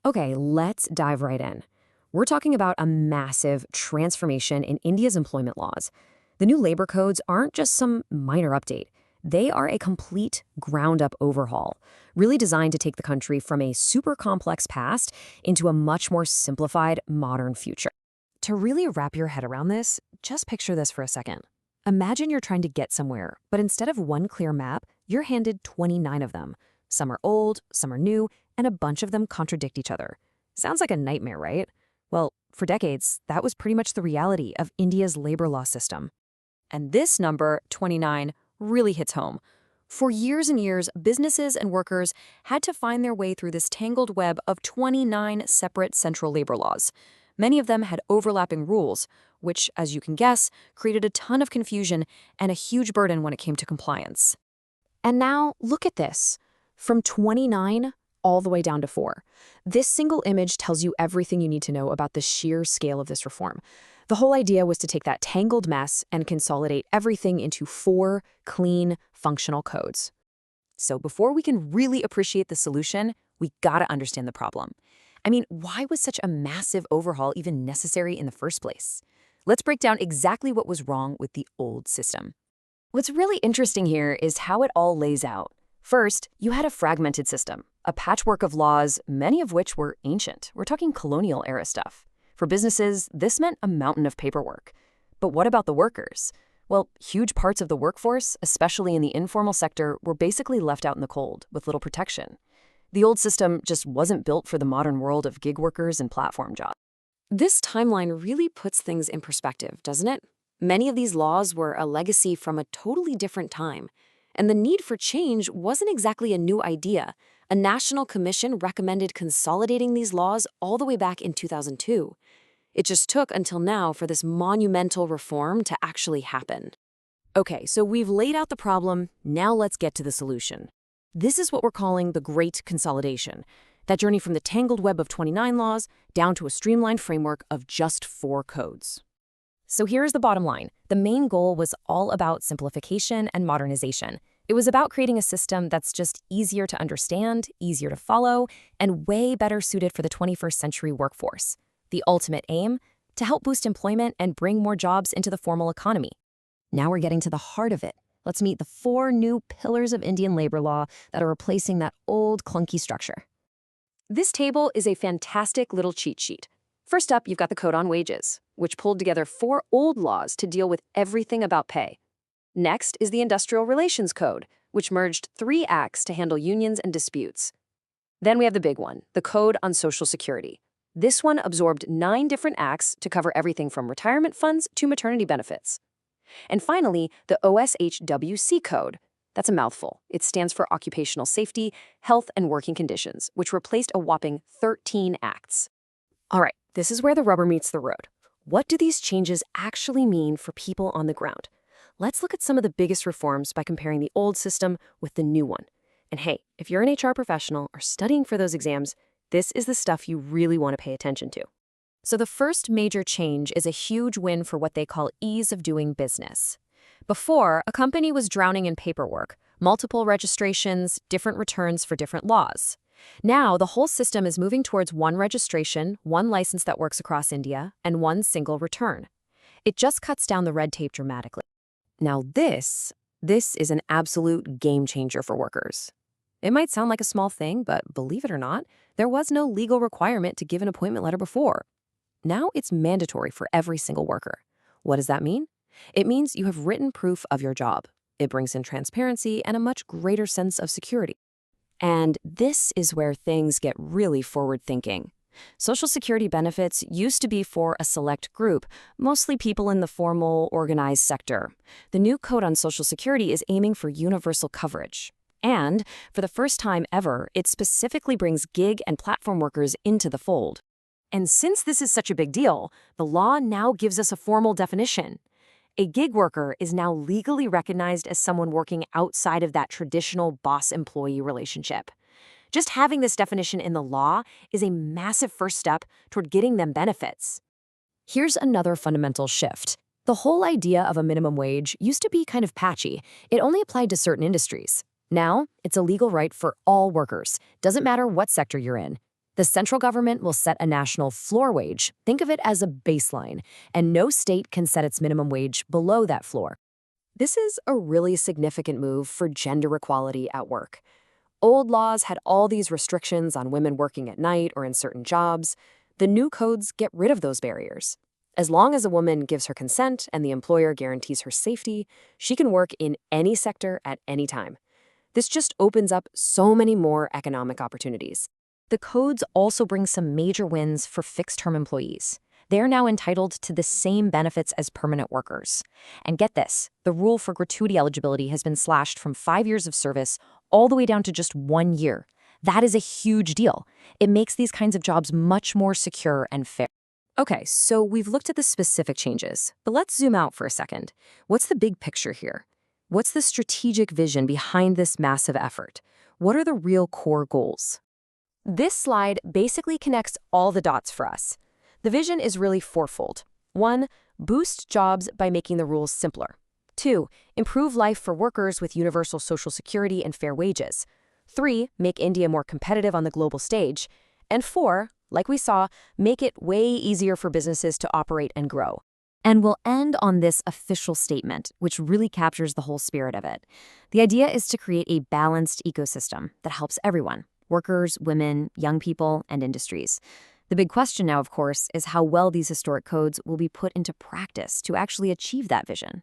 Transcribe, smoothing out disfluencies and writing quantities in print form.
Okay, let's dive right in. We're talking about a massive transformation in India's employment laws. The new labor codes aren't just some minor update. They are a complete ground-up overhaul, really designed to take the country from a super complex past into a much more simplified, modern future. To really wrap your head around this, just picture this for a second. Imagine you're trying to get somewhere, but instead of one clear map, you're handed 29 of them. Some are old, some are new, and a bunch of them contradict each other. Sounds like a nightmare, right? Well, for decades, that was pretty much the reality of India's labor law system. And this number, 29, really hits home. For years and years, businesses and workers had to find their way through this tangled web of 29 separate central labor laws. Many of them had overlapping rules, which, as you can guess, created a ton of confusion and a huge burden when it came to compliance. And now, look at this. From 29 all the way down to 4. This single image tells you everything you need to know about the sheer scale of this reform. The whole idea was to take that tangled mess and consolidate everything into 4 clean, functional codes. So before we can really appreciate the solution, we gotta understand the problem. I mean, why was such a massive overhaul even necessary in the first place? Let's break down exactly what was wrong with the old system. What's really interesting here is how it all lays out. First, you had a fragmented system, a patchwork of laws, many of which were ancient. We're talking colonial-era stuff. For businesses, this meant a mountain of paperwork. But what about the workers? Well, huge parts of the workforce, especially in the informal sector, were basically left out in the cold, with little protection. The old system just wasn't built for the modern world of gig workers and platform jobs. This timeline really puts things in perspective, doesn't it? Many of these laws were a legacy from a totally different time. And the need for change wasn't exactly a new idea. A national commission recommended consolidating these laws all the way back in 2002. It just took until now for this monumental reform to actually happen. Okay, so we've laid out the problem, now let's get to the solution. This is what we're calling the Great Consolidation, that journey from the tangled web of 29 laws down to a streamlined framework of just 4 codes. So here's the bottom line. The main goal was all about simplification and modernization. It was about creating a system that's just easier to understand, easier to follow, and way better suited for the 21st century workforce. The ultimate aim? To help boost employment and bring more jobs into the formal economy. Now we're getting to the heart of it. Let's meet the 4 new pillars of Indian labor law that are replacing that old clunky structure. This table is a fantastic little cheat sheet. First up, you've got the Code on Wages, which pulled together 4 old laws to deal with everything about pay. Next is the Industrial Relations Code, which merged 3 acts to handle unions and disputes. Then we have the big one, the Code on Social Security. This one absorbed 9 different acts to cover everything from retirement funds to maternity benefits. And finally, the OSHWC Code. That's a mouthful. It stands for Occupational Safety, Health, and Working Conditions, which replaced a whopping 13 acts. All right, this is where the rubber meets the road. What do these changes actually mean for people on the ground? Let's look at some of the biggest reforms by comparing the old system with the new one. And hey, if you're an HR professional or studying for those exams, this is the stuff you really want to pay attention to. So the first major change is a huge win for what they call ease of doing business. Before, a company was drowning in paperwork, multiple registrations, different returns for different laws. Now, the whole system is moving towards one registration, one license that works across India, and one single return. It just cuts down the red tape dramatically. Now this is an absolute game changer for workers. It might sound like a small thing, but believe it or not, there was no legal requirement to give an appointment letter before. Now it's mandatory for every single worker. What does that mean? It means you have written proof of your job. It brings in transparency and a much greater sense of security. And this is where things get really forward-thinking. Social Security benefits used to be for a select group, mostly people in the formal, organized sector. The new Code on Social Security is aiming for universal coverage. And, for the first time ever, it specifically brings gig and platform workers into the fold. And since this is such a big deal, the law now gives us a formal definition. A gig worker is now legally recognized as someone working outside of that traditional boss-employee relationship. Just having this definition in the law is a massive first step toward getting them benefits. Here's another fundamental shift. The whole idea of a minimum wage used to be kind of patchy. It only applied to certain industries. Now, it's a legal right for all workers. Doesn't matter what sector you're in. The central government will set a national floor wage, think of it as a baseline, and no state can set its minimum wage below that floor. This is a really significant move for gender equality at work. Old laws had all these restrictions on women working at night or in certain jobs. The new codes get rid of those barriers. As long as a woman gives her consent and the employer guarantees her safety, she can work in any sector at any time. This just opens up so many more economic opportunities. The codes also bring some major wins for fixed-term employees. They're now entitled to the same benefits as permanent workers. And get this, the rule for gratuity eligibility has been slashed from 5 years of service all the way down to just 1 year. That is a huge deal. It makes these kinds of jobs much more secure and fair. Okay, so we've looked at the specific changes, but let's zoom out for a second. What's the big picture here? What's the strategic vision behind this massive effort? What are the real core goals? This slide basically connects all the dots for us. The vision is really fourfold. 1, boost jobs by making the rules simpler. 2, improve life for workers with universal social security and fair wages. 3, make India more competitive on the global stage. And 4, like we saw, make it way easier for businesses to operate and grow. And we'll end on this official statement, which really captures the whole spirit of it. The idea is to create a balanced ecosystem that helps everyone: workers, women, young people, and industries. The big question now, of course, is how well these historic codes will be put into practice to actually achieve that vision.